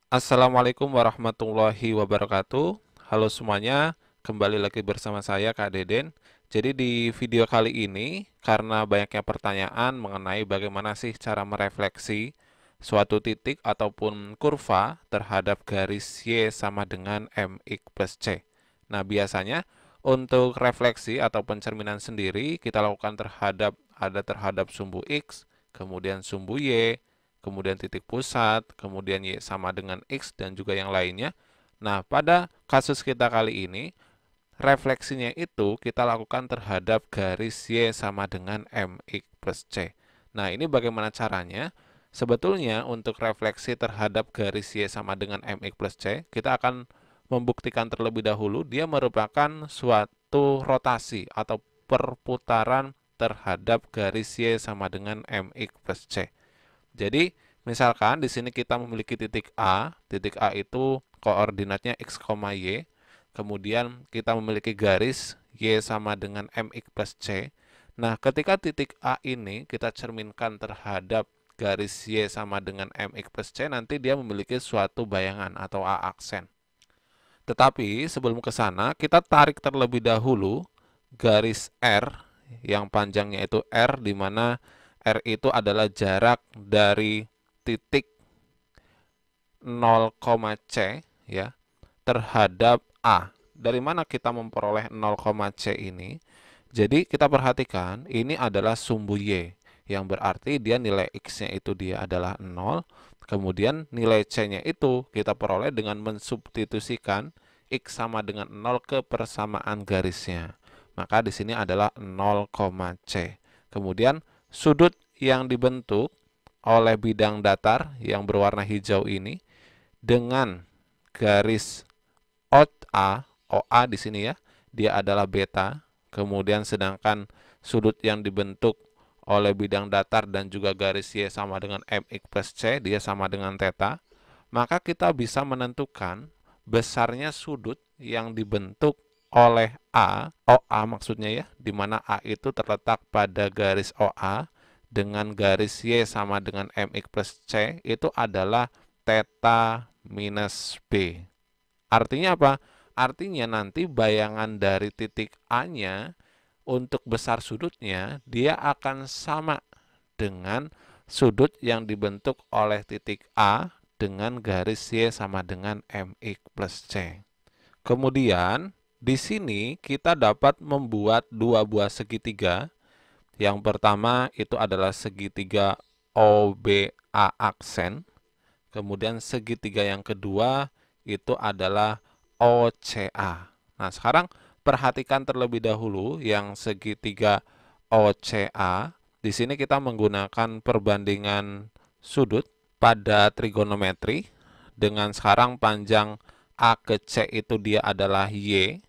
Assalamualaikum warahmatullahi wabarakatuh. Halo semuanya, kembali lagi bersama saya Kak Deden. Jadi di video kali ini, karena banyaknya pertanyaan mengenai bagaimana sih cara merefleksi suatu titik ataupun kurva terhadap garis Y sama dengan MX plus C. Nah, biasanya untuk refleksi atau pencerminan sendiri kita lakukan terhadap sumbu X, kemudian sumbu Y, kemudian titik pusat, kemudian Y sama dengan X, dan juga yang lainnya. Nah, pada kasus kita kali ini, refleksinya itu kita lakukan terhadap garis Y sama dengan MX plus C. Nah, ini bagaimana caranya? Sebetulnya untuk refleksi terhadap garis Y sama dengan MX plus C, kita akan membuktikan terlebih dahulu dia merupakan suatu rotasi atau perputaran terhadap garis Y sama dengan MX plus C. Jadi, misalkan di sini kita memiliki titik A itu koordinatnya x, y, kemudian kita memiliki garis y sama dengan mx plus c. Nah, ketika titik A ini kita cerminkan terhadap garis y sama dengan mx plus c, nanti dia memiliki suatu bayangan atau A aksen. Tetapi sebelum ke sana, kita tarik terlebih dahulu garis R yang panjangnya itu R, di mana R itu adalah jarak dari titik 0, C ya terhadap A. Dari mana kita memperoleh 0, C ini? Jadi kita perhatikan ini adalah sumbu Y, yang berarti dia nilai X-nya itu dia adalah 0, kemudian nilai C-nya itu kita peroleh dengan mensubstitusikan X sama dengan 0 ke persamaan garisnya. Maka di sini adalah 0, C. Kemudian sudut yang dibentuk oleh bidang datar yang berwarna hijau ini dengan garis OA di sini ya, dia adalah beta. Kemudian sedangkan sudut yang dibentuk oleh bidang datar dan juga garis Y sama dengan MX plus C, dia sama dengan theta. Maka kita bisa menentukan besarnya sudut yang dibentuk oleh OA maksudnya ya, di mana A itu terletak pada garis OA dengan garis Y sama dengan MX plus C, itu adalah theta minus B. Artinya apa? Artinya nanti bayangan dari titik A-nya untuk besar sudutnya, dia akan sama dengan sudut yang dibentuk oleh titik A dengan garis Y sama dengan MX plus C. Kemudian, di sini kita dapat membuat dua buah segitiga. Yang pertama itu adalah segitiga OBA aksen. Kemudian segitiga yang kedua itu adalah OCA. Nah, sekarang perhatikan terlebih dahulu yang segitiga OCA. Di sini kita menggunakan perbandingan sudut pada trigonometri dengan sekarang panjang A ke C itu dia adalah Y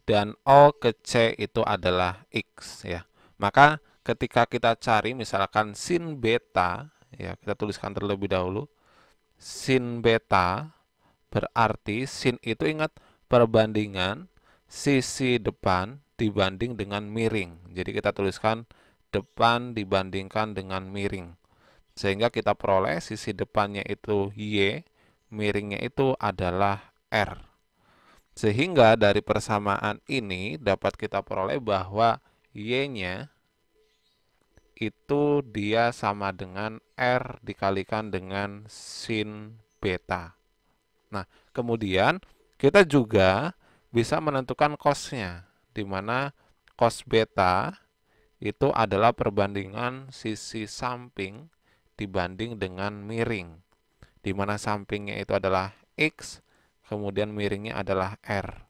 dan O ke C itu adalah X ya. Maka ketika kita cari misalkan sin beta ya, kita tuliskan terlebih dahulu sin beta, berarti sin itu ingat perbandingan sisi depan dibanding dengan miring. Jadi kita tuliskan depan dibandingkan dengan miring. Sehingga kita peroleh sisi depannya itu Y, miringnya itu adalah R. Sehingga dari persamaan ini dapat kita peroleh bahwa Y-nya itu dia sama dengan R dikalikan dengan sin beta. Nah, kemudian kita juga bisa menentukan cos-nya, di mana cos beta itu adalah perbandingan sisi samping dibanding dengan miring, di mana sampingnya itu adalah X, kemudian miringnya adalah R.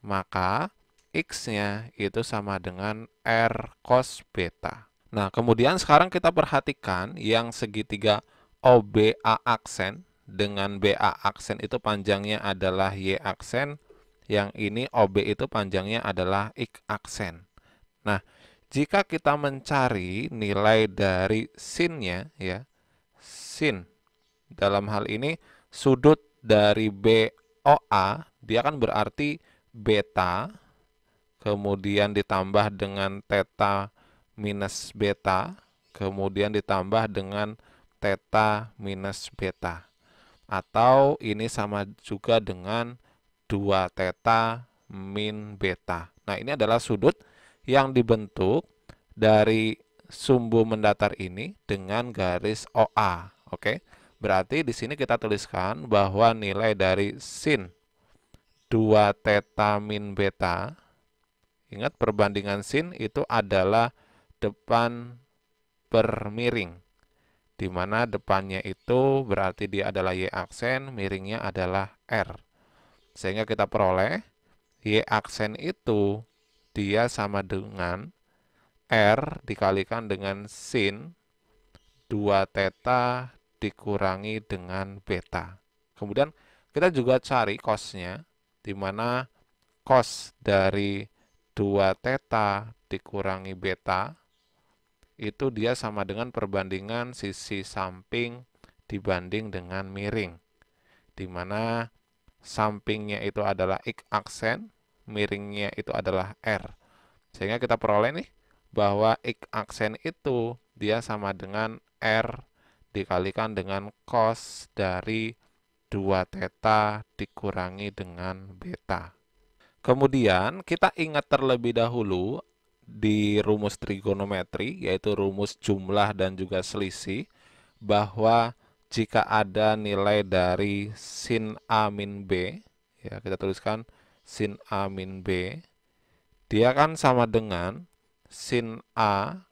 Maka X-nya itu sama dengan R cos beta. Nah, kemudian sekarang kita perhatikan yang segitiga OBA aksen dengan BA aksen itu panjangnya adalah Y aksen, yang ini OB itu panjangnya adalah X aksen. Nah, jika kita mencari nilai dari sinnya ya, sin dalam hal ini sudut dari BOA dia kan berarti beta, kemudian ditambah dengan theta minus beta, kemudian ditambah dengan theta minus beta. Atau ini sama juga dengan 2 theta min beta. Nah, ini adalah sudut yang dibentuk dari sumbu mendatar ini dengan garis OA. Oke. Berarti di sini kita tuliskan bahwa nilai dari sin 2 theta min beta, ingat perbandingan sin itu adalah depan per miring, di mana depannya itu berarti dia adalah Y aksen, miringnya adalah R. Sehingga kita peroleh Y aksen itu dia sama dengan R dikalikan dengan sin 2 theta dikurangi dengan beta. Kemudian kita juga cari cos-nya, di mana cos dari 2 theta dikurangi beta itu dia sama dengan perbandingan sisi samping dibanding dengan miring, di mana sampingnya itu adalah X aksen, miringnya itu adalah R. Sehingga kita peroleh nih bahwa X aksen itu dia sama dengan R dikalikan dengan cos dari 2 theta dikurangi dengan beta. Kemudian kita ingat terlebih dahulu di rumus trigonometri, yaitu rumus jumlah dan juga selisih, bahwa jika ada nilai dari sin A min B, ya kita tuliskan sin A min B, dia kan sama dengan sin A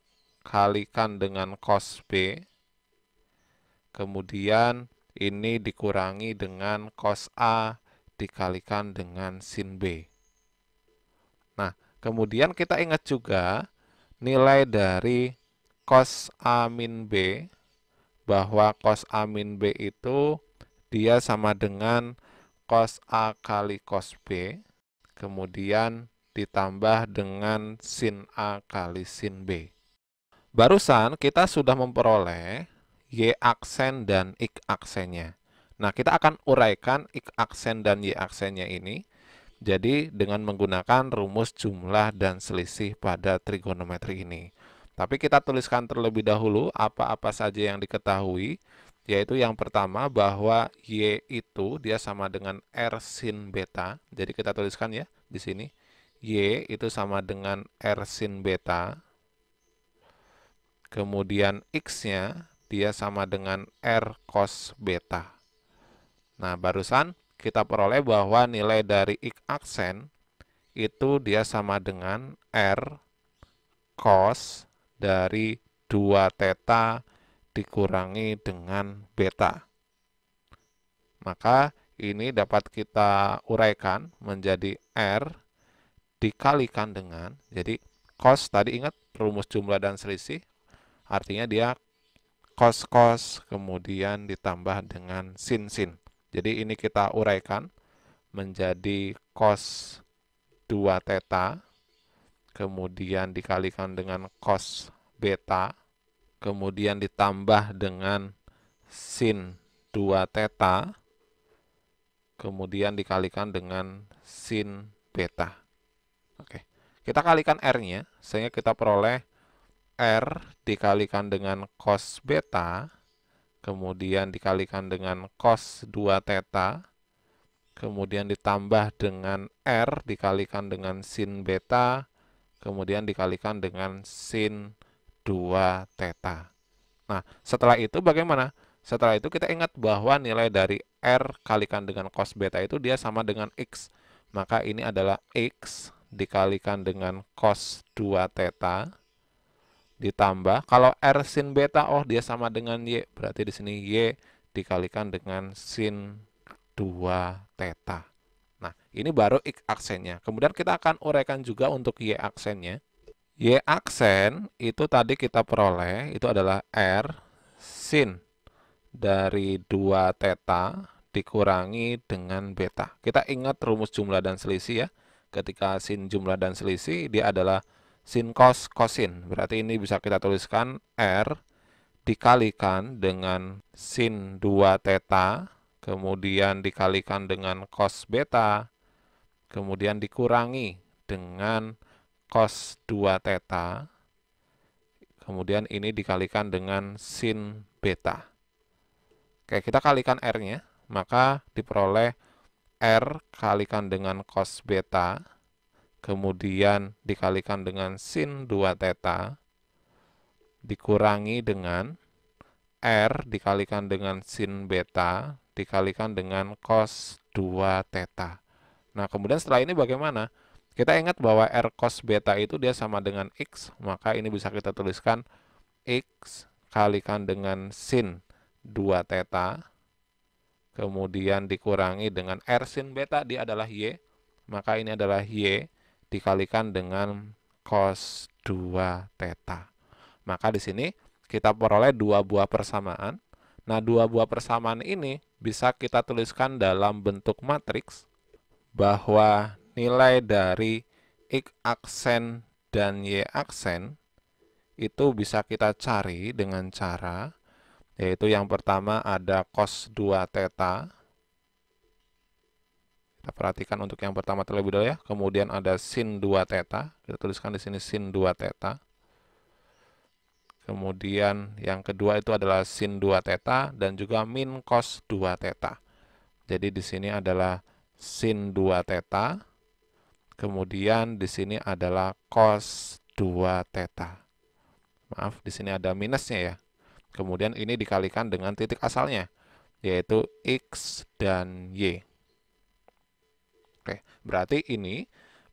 kalikan dengan cos B, kemudian ini dikurangi dengan cos A dikalikan dengan sin B. Nah, kemudian kita ingat juga nilai dari cos A min B, bahwa cos A min B itu dia sama dengan cos A kali cos B, kemudian ditambah dengan sin A kali sin B. Barusan kita sudah memperoleh Y aksen dan X aksennya. Nah, kita akan uraikan X aksen dan Y aksennya ini. Jadi, dengan menggunakan rumus jumlah dan selisih pada trigonometri ini. Tapi kita tuliskan terlebih dahulu apa-apa saja yang diketahui, yaitu yang pertama bahwa Y itu dia sama dengan R sin beta. Jadi kita tuliskan ya di sini. Y itu sama dengan R sin beta. Kemudian X-nya dia sama dengan R cos beta. Nah, barusan kita peroleh bahwa nilai dari X aksen itu dia sama dengan R cos dari 2 theta dikurangi dengan beta. Maka ini dapat kita uraikan menjadi R dikalikan dengan, jadi cos tadi ingat rumus jumlah dan selisih, artinya dia cos-cos kemudian ditambah dengan sin-sin. Jadi ini kita uraikan menjadi cos 2 theta, kemudian dikalikan dengan cos beta, kemudian ditambah dengan sin 2 theta, kemudian dikalikan dengan sin beta. Oke, kita kalikan R-nya, sehingga kita peroleh R dikalikan dengan cos beta, kemudian dikalikan dengan cos 2 theta, kemudian ditambah dengan R dikalikan dengan sin beta, kemudian dikalikan dengan sin 2 theta. Nah, setelah itu bagaimana? Setelah itu kita ingat bahwa nilai dari R kalikan dengan cos beta itu dia sama dengan X. Maka ini adalah X dikalikan dengan cos 2 theta ditambah, kalau R sin beta, oh dia sama dengan Y, berarti di sini Y dikalikan dengan sin 2 theta. Nah, ini baru X aksennya. Kemudian kita akan uraikan juga untuk Y aksennya. Y aksen itu tadi kita peroleh, itu adalah R sin dari 2 theta dikurangi dengan beta. Kita ingat rumus jumlah dan selisih ya. Ketika sin jumlah dan selisih, dia adalah sin cos kosin. Berarti ini bisa kita tuliskan R dikalikan dengan sin 2 theta, kemudian dikalikan dengan cos beta, kemudian dikurangi dengan cos 2 theta, kemudian ini dikalikan dengan sin beta. Oke, kita kalikan R-nya, maka diperoleh R kalikan dengan cos beta, kemudian dikalikan dengan sin 2 theta, dikurangi dengan R dikalikan dengan sin beta, dikalikan dengan cos 2 theta. Nah, kemudian setelah ini bagaimana? Kita ingat bahwa R cos beta itu dia sama dengan X, maka ini bisa kita tuliskan X kalikan dengan sin 2 theta, kemudian dikurangi dengan R sin beta, dia adalah Y, maka ini adalah Y dikalikan dengan cos 2 theta. Maka di sini kita peroleh dua buah persamaan. Nah, dua buah persamaan ini bisa kita tuliskan dalam bentuk matriks bahwa nilai dari X aksen dan Y aksen itu bisa kita cari dengan cara, yaitu yang pertama ada cos 2 theta. Kita perhatikan untuk yang pertama terlebih dahulu ya. Kemudian ada sin 2 theta. Kita tuliskan di sini sin 2 theta. Kemudian yang kedua itu adalah sin 2 theta dan juga min cos 2 theta. Jadi di sini adalah sin 2 theta. Kemudian di sini adalah cos 2 theta. Maaf, di sini ada minusnya ya. Kemudian ini dikalikan dengan titik asalnya, yaitu X dan Y. Oke, berarti ini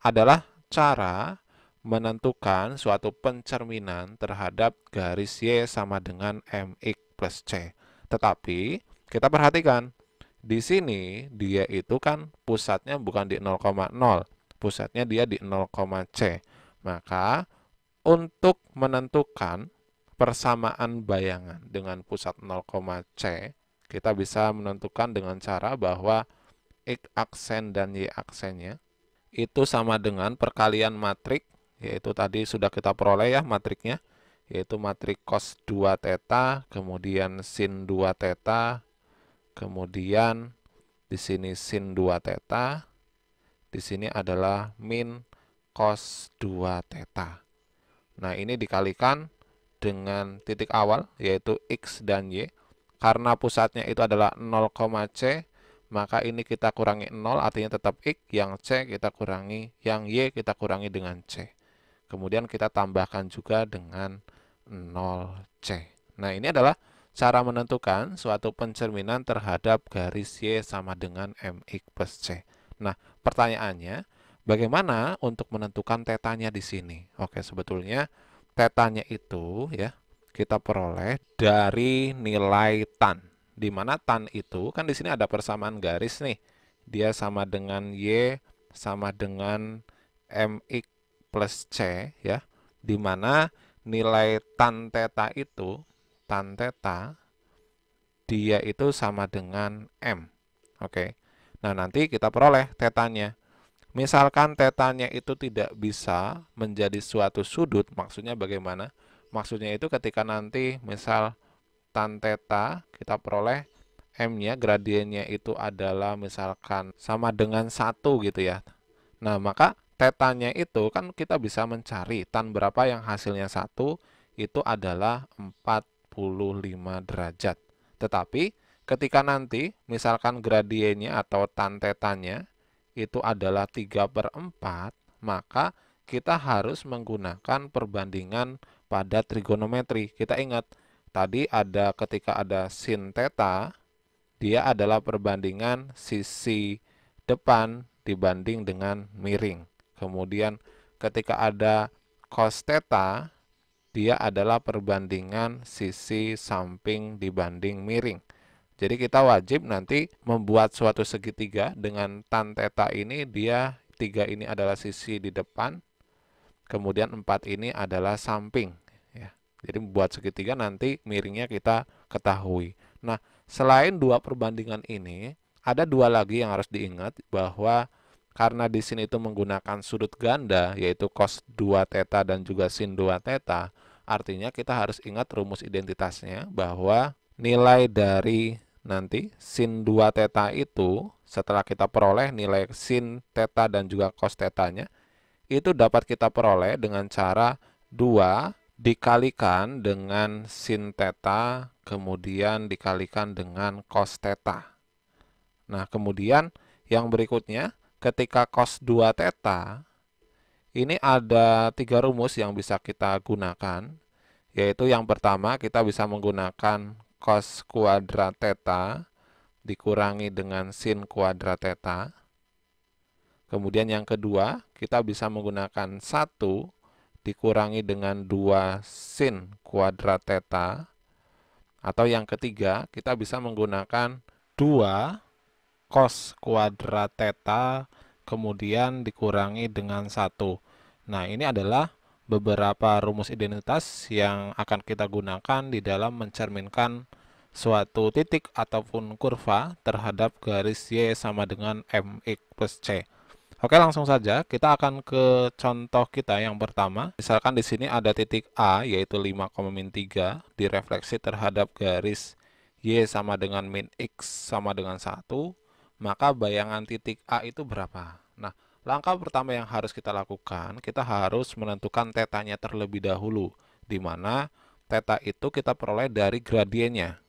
adalah cara menentukan suatu pencerminan terhadap garis Y sama dengan MX plus C. Tetapi, kita perhatikan, di sini dia itu kan pusatnya bukan di 0,0, pusatnya dia di 0,C. Maka, untuk menentukan persamaan bayangan dengan pusat 0,C, kita bisa menentukan dengan cara bahwa X aksen dan Y aksennya itu sama dengan perkalian matrik, yaitu tadi sudah kita peroleh ya matriknya, yaitu matrik cos 2 theta, kemudian sin 2 theta, kemudian di sini sin 2 theta, di sini adalah min cos 2 theta. Nah, ini dikalikan dengan titik awal, yaitu X dan Y. Karena pusatnya itu adalah 0,C, maka ini kita kurangi 0, artinya tetap X, yang C kita kurangi, yang Y kita kurangi dengan C. Kemudian kita tambahkan juga dengan 0C. Nah, ini adalah cara menentukan suatu pencerminan terhadap garis Y sama dengan MX plus C. Nah, pertanyaannya, bagaimana untuk menentukan tetanya di sini? Oke, sebetulnya tetanya itu ya kita peroleh dari nilai tan. Di mana tan itu kan di sini ada persamaan garis nih. Dia sama dengan Y sama dengan MX plus C ya. Di mana nilai tan theta itu, tan theta dia itu sama dengan M. Oke. Nah, nanti kita peroleh tetanya. Misalkan tetanya itu tidak bisa menjadi suatu sudut, maksudnya bagaimana? Maksudnya itu ketika nanti misal tan theta kita peroleh M-nya, gradiennya itu adalah misalkan sama dengan 1 gitu ya. Nah, maka tetanya itu kan kita bisa mencari tan berapa yang hasilnya 1, itu adalah 45 derajat. Tetapi ketika nanti misalkan gradiennya atau tan tetanya itu adalah 3/4, maka kita harus menggunakan perbandingan pada trigonometri. Kita ingat, tadi ada ketika ada sin theta, dia adalah perbandingan sisi depan dibanding dengan miring. Kemudian ketika ada cos theta, dia adalah perbandingan sisi samping dibanding miring. Jadi kita wajib nanti membuat suatu segitiga dengan tan theta ini, dia 3 ini adalah sisi di depan, kemudian 4 ini adalah samping. Ya. Jadi membuat segitiga nanti miringnya kita ketahui. Nah, selain dua perbandingan ini, ada dua lagi yang harus diingat bahwa karena di sini itu menggunakan sudut ganda, yaitu cos 2 theta dan juga sin 2 theta, artinya kita harus ingat rumus identitasnya bahwa nilai dari nanti sin 2 theta itu setelah kita peroleh nilai sin theta dan juga cos tetanya itu dapat kita peroleh dengan cara 2 dikalikan dengan sin theta kemudian dikalikan dengan cos theta. Nah, kemudian yang berikutnya, ketika cos 2 theta, ini ada 3 rumus yang bisa kita gunakan, yaitu yang pertama kita bisa menggunakan cos kuadrat theta dikurangi dengan sin kuadrat theta. Kemudian yang kedua, kita bisa menggunakan 1 dikurangi dengan 2 sin kuadrat theta. Atau yang ketiga, kita bisa menggunakan 2 cos kuadrat theta kemudian dikurangi dengan 1. Nah, ini adalah beberapa rumus identitas yang akan kita gunakan di dalam mencerminkan suatu titik ataupun kurva terhadap garis Y sama dengan MX plus C. Oke, langsung saja kita akan ke contoh kita yang pertama. Misalkan di sini ada titik A yaitu 5,-3 direfleksi terhadap garis Y sama dengan min X sama dengan 1, maka bayangan titik A itu berapa? Nah, langkah pertama yang harus kita lakukan, kita harus menentukan tetanya terlebih dahulu, di mana teta itu kita peroleh dari gradiennya.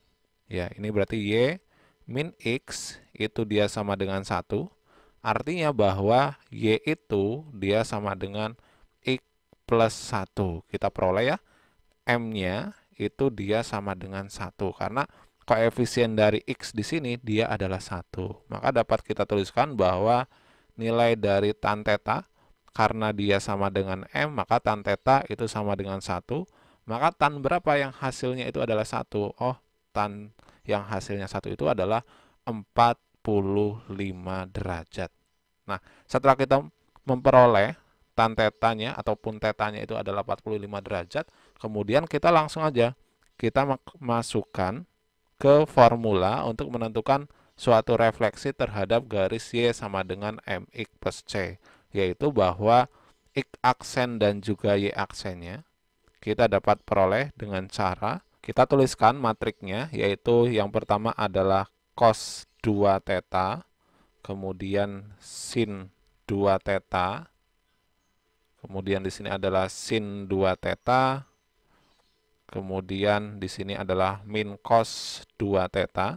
Ya, ini berarti Y min X itu dia sama dengan 1. Artinya bahwa Y itu dia sama dengan X plus 1. Kita peroleh ya, M-nya itu dia sama dengan 1. Karena koefisien dari X di sini dia adalah 1. Maka dapat kita tuliskan bahwa nilai dari tan theta, karena dia sama dengan M, maka tan theta itu sama dengan 1. Maka tan berapa yang hasilnya itu adalah 1? Oh, tan yang hasilnya 1 itu adalah 45 derajat. Nah, setelah kita memperoleh tan tetanya ataupun tetanya itu adalah 45 derajat, kemudian kita langsung aja kita masukkan ke formula untuk menentukan suatu refleksi terhadap garis Y sama dengan MX plus C, yaitu bahwa X aksen dan juga Y aksennya kita dapat peroleh dengan cara kita tuliskan matriknya, yaitu yang pertama adalah cos 2 theta, kemudian sin 2 theta, kemudian di sini adalah sin 2 theta, kemudian di sini adalah min cos 2 theta.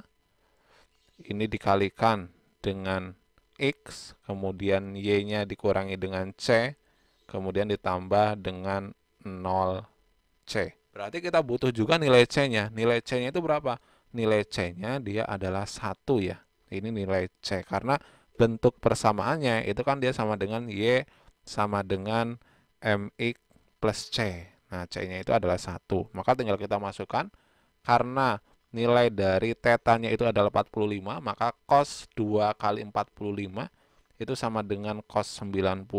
Ini dikalikan dengan X, kemudian Y-nya dikurangi dengan C, kemudian ditambah dengan 0C. Berarti kita butuh juga nilai C-nya. Nilai C-nya itu berapa? Nilai C-nya dia adalah 1 ya. Ini nilai C, karena bentuk persamaannya itu kan dia sama dengan Y sama dengan MX plus C. Nah, C-nya itu adalah 1. Maka tinggal kita masukkan, karena nilai dari tetanya itu adalah 45, maka cos 2 kali 45 itu sama dengan cos 90.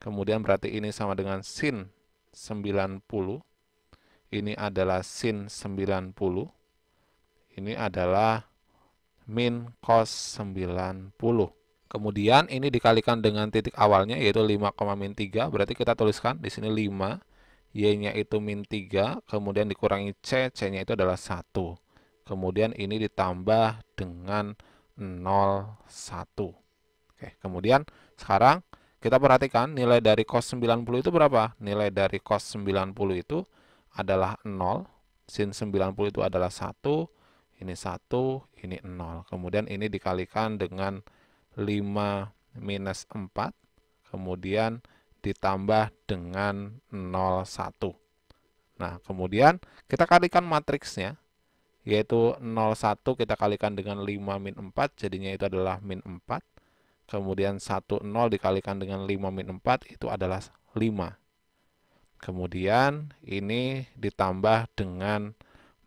Kemudian berarti ini sama dengan sin 90. Ini adalah sin 90. Ini adalah min cos 90. Kemudian ini dikalikan dengan titik awalnya yaitu 5,-3, berarti kita tuliskan di sini 5, Y-nya itu min 3, kemudian dikurangi C, C-nya itu adalah 1. Kemudian ini ditambah dengan 0,1. Oke, kemudian sekarang kita perhatikan nilai dari cos 90 itu berapa? Nilai dari cos 90 itu adalah 0, sin 90 itu adalah 1, ini 1, ini 0. Kemudian ini dikalikan dengan 5 minus 4, kemudian ditambah dengan 0,1. Nah, kemudian kita kalikan matriksnya, yaitu 0,1 kita kalikan dengan 5 min 4, jadinya itu adalah min 4. Kemudian 1, 0 dikalikan dengan 5 min 4, itu adalah 5. Kemudian ini ditambah dengan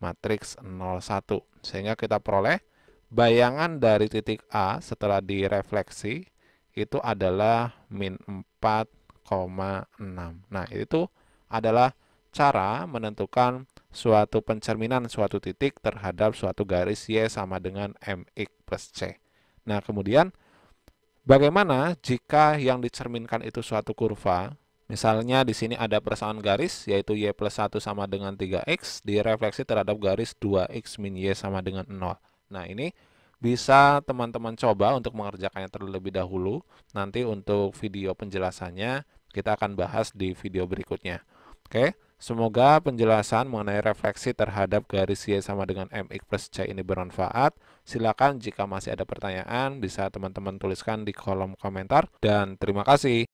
matriks 0,1. Sehingga kita peroleh bayangan dari titik A setelah direfleksi itu adalah min 4,6. Nah, itu adalah cara menentukan suatu pencerminan suatu titik terhadap suatu garis Y sama dengan MX plus C. Nah, kemudian bagaimana jika yang dicerminkan itu suatu kurva? Misalnya di sini ada persamaan garis, yaitu Y plus 1 sama dengan 3X, direfleksi terhadap garis 2X min Y sama dengan 0. Nah, ini bisa teman-teman coba untuk mengerjakannya terlebih dahulu. Nanti untuk video penjelasannya kita akan bahas di video berikutnya. Oke, Semoga penjelasan mengenai refleksi terhadap garis Y sama dengan MX plus C ini bermanfaat. Silakan jika masih ada pertanyaan, bisa teman-teman tuliskan di kolom komentar. Dan terima kasih.